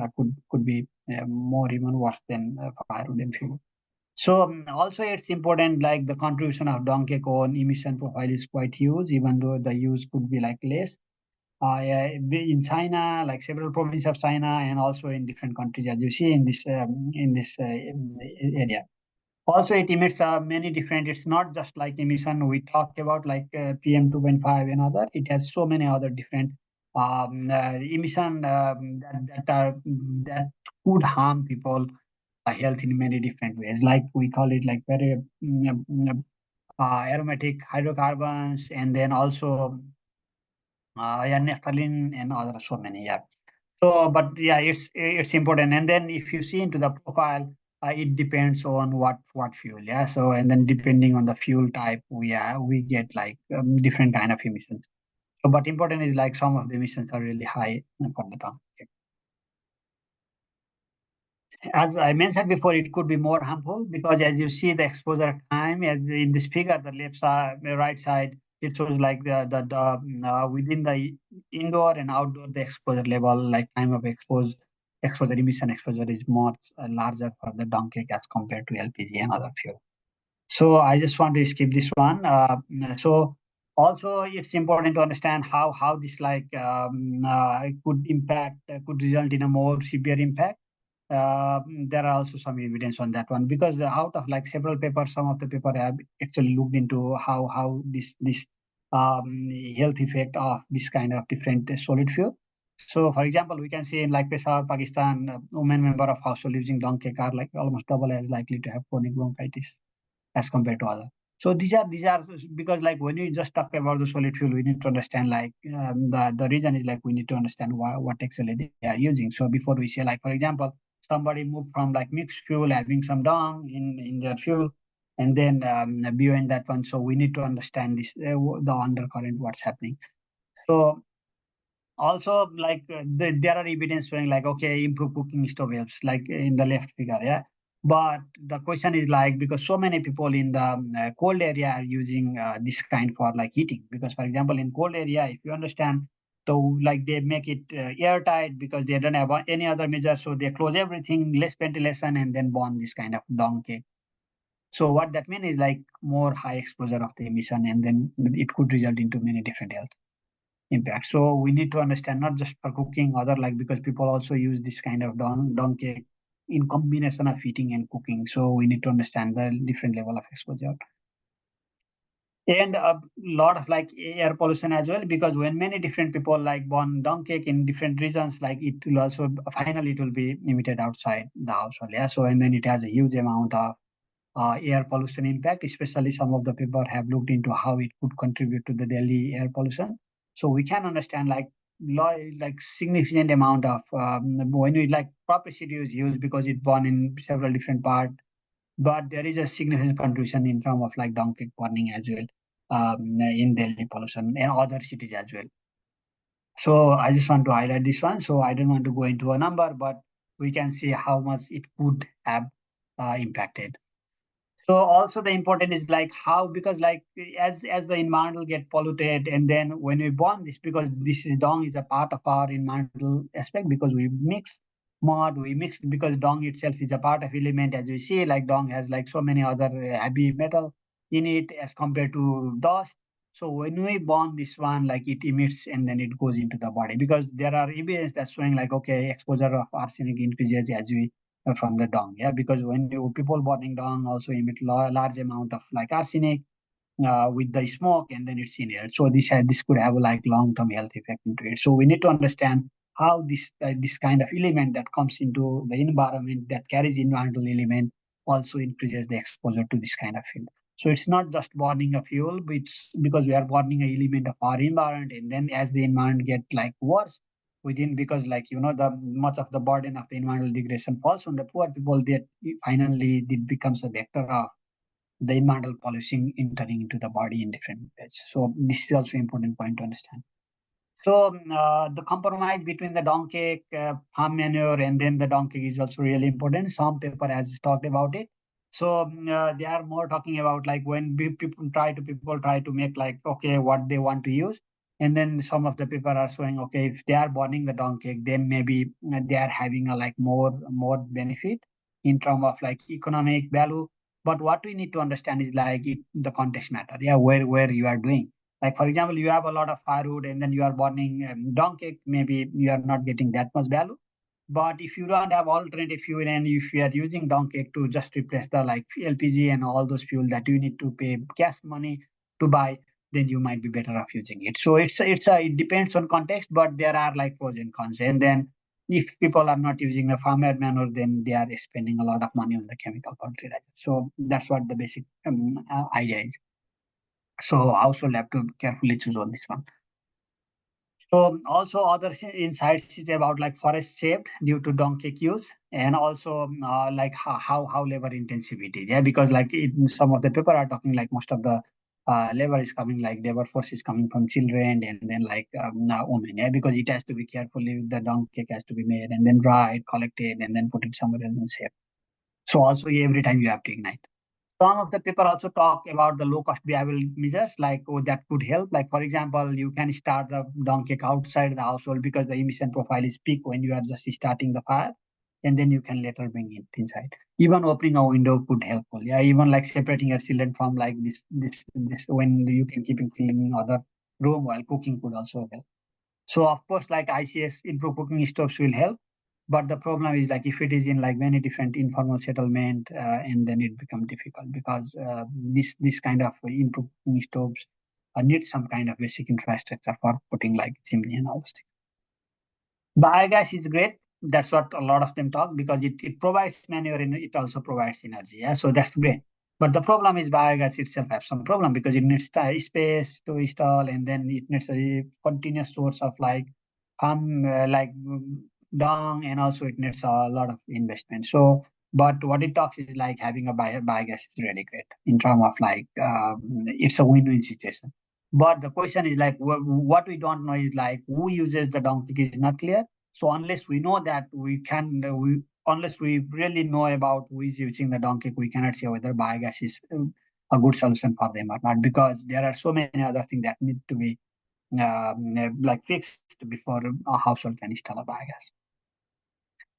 could be more even worse than firewood and fuel. So also it's important like the contribution of donkey on emission profile is quite huge, even though the use could be like less. In China, like several provinces of China, and also in different countries, as you see in this area. Also, it emits many different. It's not just like emission we talk about, like PM 2.5 and other. It has so many other different emission that could harm people health in many different ways. Like we call it like very aromatic hydrocarbons, and then also yeah, naphthalene and other so many. Yeah. So, but yeah, it's important. And then if you see into the profile, it depends on what fuel. Yeah. So and then depending on the fuel type, we get like different kind of emissions. So, but important is like some of the emissions are really high for the ton. As I mentioned before, it could be more harmful because as you see the exposure time in this figure, the left side, the right side, it shows like the within the indoor and outdoor, the exposure level, like time of exposure emission exposure is much larger for the donkey as compared to LPG and other fuel. So I just want to skip this one. So also it's important to understand how this like could result in a more severe impact. There are also some evidence on that one because out of like several papers, some of the paper have actually looked into how this health effect of this kind of different solid fuel. So, for example, we can see in like Peshawar, Pakistan, women member of household using donkey are like almost double as likely to have chronic bronchitis as compared to other. So these are because like when you just talk about the solid fuel, we need to understand like the reason is like we need to understand what actually they are using. So before we say like for example, somebody moved from like mixed fuel having some dung in their fuel, and then beyond that one, so we need to understand this the undercurrent what's happening. So also like there are evidence showing like okay improve cooking stove helps like in the left figure, yeah. But the question is like because so many people in the cold area are using this kind for like heating, because for example in cold area if you understand, so like they make it airtight because they don't have any other measure, so they close everything, less ventilation, and then burn this kind of donkey. So what that means is like more high exposure of the emission, and then it could result into many different health impact. So we need to understand not just for cooking, other like because people also use this kind of dung cake in combination of eating and cooking. So we need to understand the different level of exposure. And a lot of like air pollution as well, because when many different people like burn dung cake in different regions, like it will also finally it will be emitted outside the household. Yeah. So and then it has a huge amount of air pollution impact, especially some of the people have looked into how it could contribute to the Delhi air pollution. So we can understand like significant amount of when we like proper city is used because it born in several different parts, but there is a significant contribution in terms of like dung cake burning as well in Delhi pollution and other cities as well. So I just want to highlight this one. So I don't want to go into a number, but we can see how much it could have impacted. So also the important is like how, because like as the environment get polluted, and then when we burn this, because this is dung is a part of our environmental aspect, because we mix mud, we mix, because dung itself is a part of element, as we see, like dung has like so many other heavy metal in it as compared to dust. So when we burn this one, like it emits and then it goes into the body, because there are evidence that's showing like, okay, exposure of arsenic increases as we from the dung. Yeah, because when people burning dung also emit large amount of like arsenic with the smoke, and then it's in air. So this could have a like long-term health effect into it. So we need to understand how this kind of element that comes into the environment that carries environmental element also increases the exposure to this kind of field. So it's not just burning a fuel, but it's because we are burning an element of our environment, and then as the environment get like worse within, because like the much of the burden of the environmental degradation falls on the poor people, that finally it becomes a vector of the environmental pollution entering into the body in different ways. So this is also important point to understand. So the compromise between the dung cake, farm manure, and then the dung cake is also really important. Some paper has talked about it. So they are more talking about like when people try to make like, okay, what they want to use. And then some of the people are showing, okay, if they are burning the dung cake, then maybe they are having a like more benefit in terms of like economic value. But what we need to understand is like the context matter. Yeah, where you are doing. Like, for example, you have a lot of firewood and then you are burning dung cake, maybe you are not getting that much value. But if you don't have alternative fuel, and if you are using dung cake to just replace the like LPG and all those fuel that you need to pay gas money to buy, then you might be better off using it. So it depends on context, but there are like pros and cons. And then if people are not using the farmer manure, then they are spending a lot of money on the chemical fertilizer. So that's what the basic idea is. So household have to carefully choose on this one. So also other insights is about like forest saved due to dung cake use, and also like how labor intensive it is. Yeah, because like some of the people are talking like most of the labor is coming, like labor force is coming from children, and then like women. Yeah, because it has to be carefully, the dung cake has to be made and then dried, collected, and then put it somewhere else and saved. So also every time you have to ignite. Some of the people also talk about the low-cost viable measures, like that could help. Like, for example, you can start the dung cake outside the household because the emission profile is peak when you are just starting the fire, and then you can later bring it inside. Even opening a window could help. Yeah, even like separating your children from like this when you can keep it clean in other room while cooking could also help. So of course, like ICS improved cooking stoves will help. But the problem is like if it is in like many different informal settlement, and then it becomes difficult, because this kind of improved cooking stoves need some kind of basic infrastructure for putting like chimney and all those things. Biogas is great. That's what a lot of them talk, because it provides manure and it also provides energy. Yeah, so that's great. But the problem is biogas itself has some problem, because it needs space to install, and then it needs a continuous source of like dung, and also it needs a lot of investment. So, but what it talks is like having a biogas is really great in terms of like it's a win-win situation. But the question is like what we don't know is like who uses the dung cake is not clear. So unless we know that, unless we really know about who is using the dung cake, we cannot say whether biogas is a good solution for them or not, because there are so many other things that need to be like fixed before a household can install a biogas.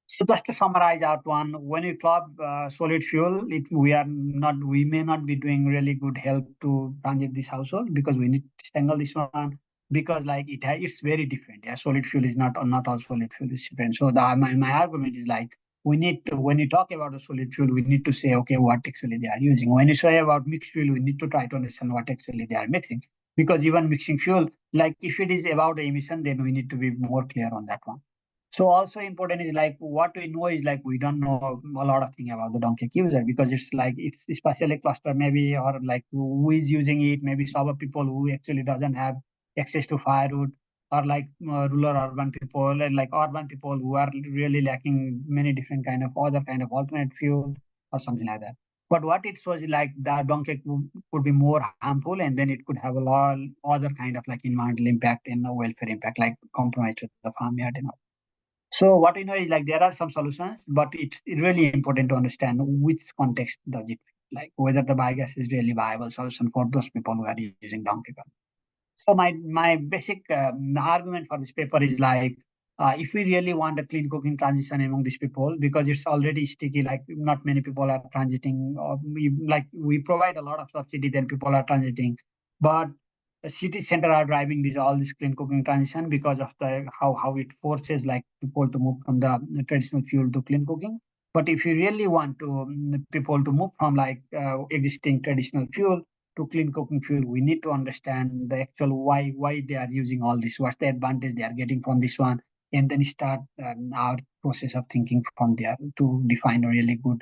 So just to summarize out one, when we club solid fuel, we may not be doing really good help to transit this household, because we need to tangle this one. because like it's very different. Yeah, solid fuel is not all solid fuel is different. So my argument is like, we need to, when you talk about the solid fuel, we need to say, okay, what actually they are using. When you say about mixed fuel, we need to try to understand what actually they are mixing, because even mixing fuel, like if it is about the emission, then we need to be more clear on that one. So also important is like, what we know is like, we don't know a lot of things about the donkey user, because it's like, it's especially cluster maybe, or like who is using it, maybe some people who actually doesn't have access to firewood, or like rural urban people, and like urban people who are really lacking many different kind of other kind of alternate fuel or something like that. But what it shows is like the donkey could be more harmful, and then it could have a lot other kind of like environmental impact and welfare impact, like compromise to the farmyard and all. So what we know is like, there are some solutions, but it's really important to understand which context does it, like whether the biogas is really viable solution for those people who are using donkey. So my basic argument for this paper is like, if we really want a clean cooking transition among these people, because it's already sticky, like not many people are transiting, or we provide a lot of subsidy, then people are transiting, but the city center are driving all this clean cooking transition because of the how it forces like people to move from the traditional fuel to clean cooking. But if you really want to people to move from like existing traditional fuel to clean cooking fuel, we need to understand the actual why they are using all this, what's the advantage they are getting from this one, and then start our process of thinking from there to define a really good,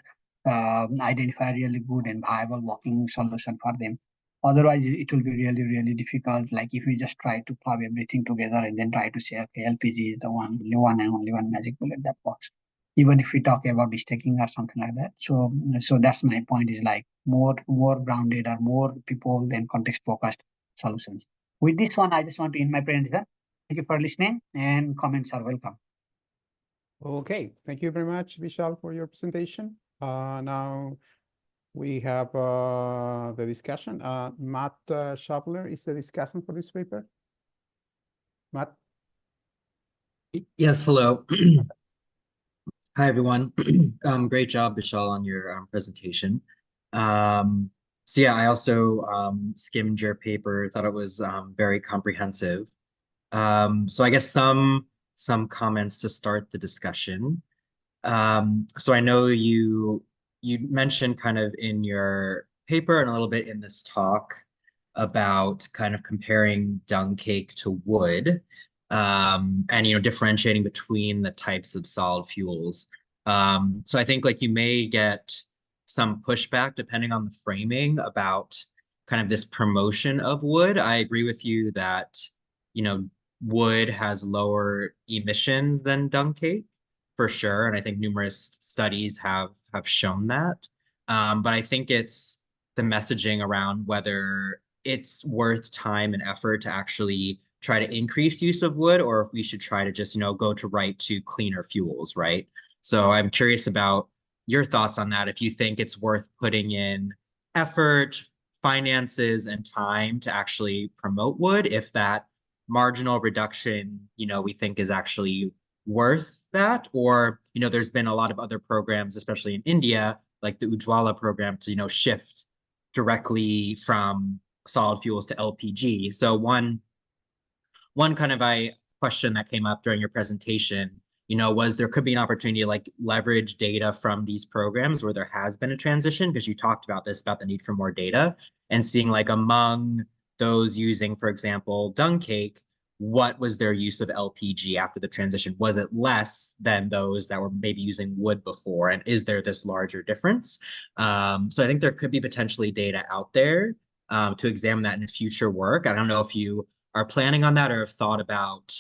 identify a really good and viable working solution for them. Otherwise, it will be really, really difficult. Like if we just try to club everything together and then try to say, okay, LPG is the one and only one magic bullet that works. Even if we talk about destaking or something like that. So that's my point, is like more grounded or more people and context focused solutions. With this one, I just want to end my presentation. Thank you for listening, and comments are welcome. Okay, thank you very much, Vishal, for your presentation. Now we have the discussion. Matt Schapler is the discussion for this paper. Matt? Yes, hello. Hi, everyone. Great job, Vishal, on your presentation. So yeah, I also skimmed your paper, thought it was very comprehensive. So I guess some comments to start the discussion. So I know you mentioned kind of in your paper and a little bit in this talk about kind of comparing dung cake to wood, and differentiating between the types of solid fuels. So I think like you may get some pushback depending on the framing about kind of this promotion of wood. I agree with you that wood has lower emissions than dung cake, for sure, and I think numerous studies have shown that. But I think it's the messaging around whether it's worth time and effort to actually try to increase use of wood, or if we should try to just go to cleaner fuels, right? So I'm curious about your thoughts on that. If you think it's worth putting in effort, finances, and time to actually promote wood, if that marginal reduction, we think is actually worth that, or there's been a lot of other programs, especially in India, like the Ujjwala program, to shift directly from solid fuels to LPG. So one kind of question that came up during your presentation, was there could be an opportunity to like leverage data from these programs where there has been a transition, because you talked about this, about the need for more data, and seeing like among those using, for example, dung cake, what was their use of LPG after the transition? Was it less than those that were maybe using wood before? And is there this larger difference? So I think there could be potentially data out there to examine that in future work. I don't know if you are planning on that or have thought about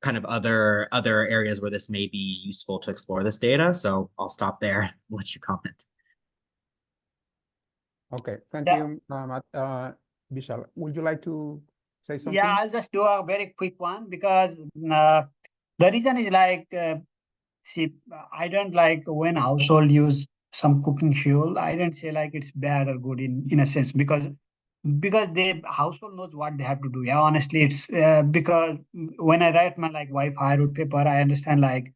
kind of other areas where this may be useful to explore this data. So I'll stop there and let you comment. Okay, thank Yeah. you, Matt. Vishal, would you like to say something? Yeah, I'll just do a very quick one, because the reason is like, see, I don't like when household use some cooking fuel. I don't say like it's bad or good in a sense, because the household knows what they have to do. Yeah, honestly, it's because when I write my like why firewood paper, I understand like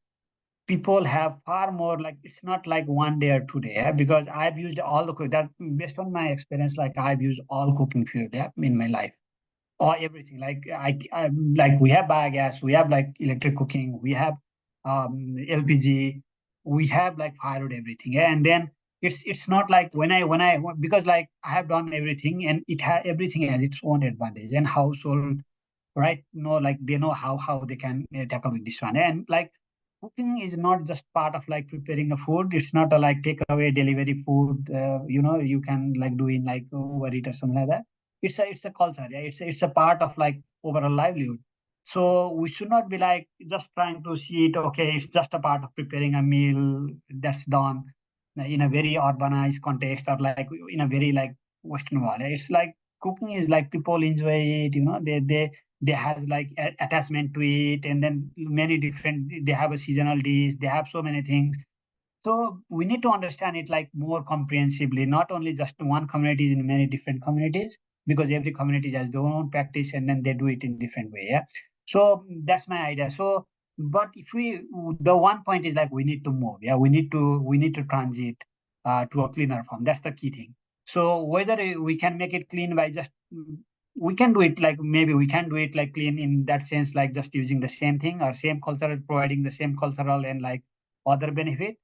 people have far more, like it's not like one day or 2 day. Yeah? Because I've used all that based on my experience, like I've used all cooking fuel, yeah, in my life. or everything. Like like we have biogas, we have like electric cooking, we have LPG, we have like firewood, everything. And then it's not like when I because like I have done everything, and everything has its own advantage. And household, right? No, like they know how they can tackle with this one. And like cooking is not just part of like preparing a food. It's not a like takeaway delivery food. You can like do in like overeat or something like that. It's a culture. Yeah, it's a part of like overall livelihood. So we should not be like just trying to see it. Okay, it's just a part of preparing a meal that's done in a very urbanized context, or like in a very like Western world. It's like cooking is like people enjoy it. They has like attachment to it, and then many different, they have a seasonal dish, they have so many things. So we need to understand it like more comprehensively, not only just one community, in many different communities, because every community has their own practice, and then they do it in different way. Yeah, so that's my idea. So but if we, the one point is like we need to move. Yeah, we need to transit to a cleaner form. That's the key thing. So whether we can make it clean by just, we can do it like, maybe we can do it like clean in that sense, like just using the same thing or same cultural, providing the same cultural and like other benefit.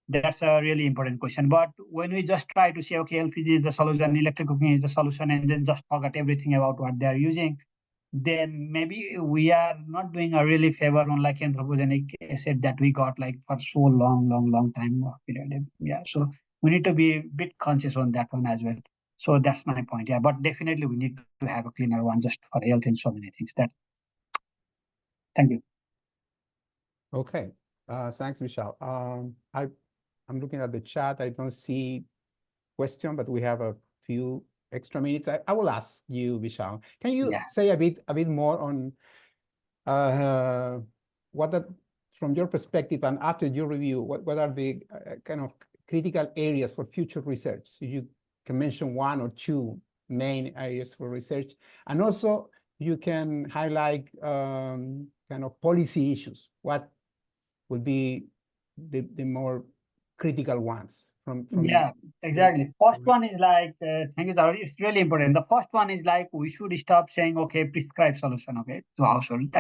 That's a really important question. But when we just try to say, okay, LPG is the solution, electric cooking is the solution, and then just forget everything about what they are using, then maybe we are not doing a really favor on like anthropogenic asset that we got like for so long time period. Yeah, so we need to be a bit conscious on that one as well. So that's my point. Yeah, but definitely we need to have a cleaner one just for health and so many things. Thank you. Okay, thanks, Michelle. I'm looking at the chat. I don't see question, but we have a few extra minutes. I will ask you, Vishal. Can you Yeah. say a bit more on what that, from your perspective and after your review, what are the kind of critical areas for future research? If you can mention one or two main areas for research, and also you can highlight kind of policy issues. What would be the more critical ones from Yeah, exactly. First one is like, thank you, Darul. It's really important. The first one is like, we should stop saying, okay, prescribe solution, okay, to household.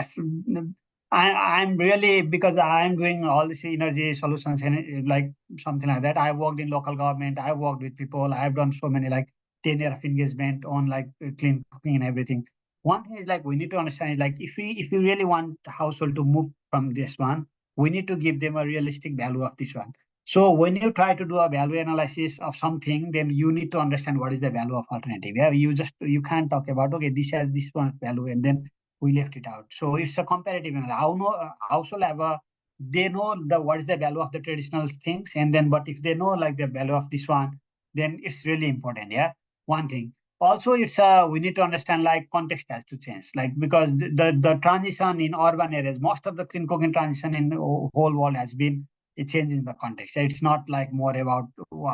I'm really, because I'm doing all this energy solutions and like something like that. I worked in local government. I worked with people. I've done so many like 10 years of engagement on like clean cooking and everything. One thing is like, we need to understand like, if we really want household to move from this one, we need to give them a realistic value of this one. So when you try to do a value analysis of something, then you need to understand what is the value of alternative. Yeah, you can't talk about, okay, this has this one's value, and then we left it out. So it's a comparative analysis. Household have they know what is the value of the traditional things, and then but if they know like the value of this one, then it's really important. Yeah, one thing. Also, it's we need to understand like context has to change, like because the transition in urban areas, most of the clean cooking transition in the whole world has been a change in the context. It's not like more about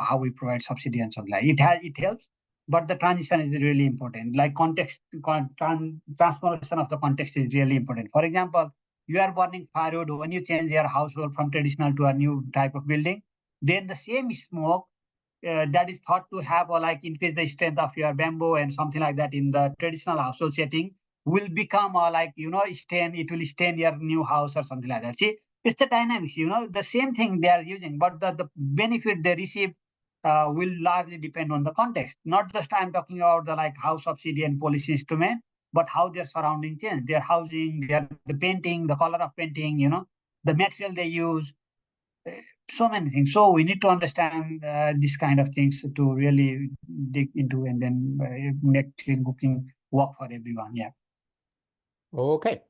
how we provide subsidy and something like it helps, but the transition is really important. Like transformation of the context is really important. For example, you are burning firewood. When you change your household from traditional to a new type of building, then the same smoke that is thought to have or like increase the strength of your bamboo and something like that in the traditional household setting will become like it will stain your new house or something like that. See, it's the dynamics, the same thing they are using, but the benefit they receive will largely depend on the context. Not just I'm talking about the like house subsidy and policy instrument, but how their surrounding change, their housing, the painting, the color of painting, the material they use, so many things. So we need to understand this kind of things to really dig into, and then make clean cooking work for everyone. Yeah. Okay,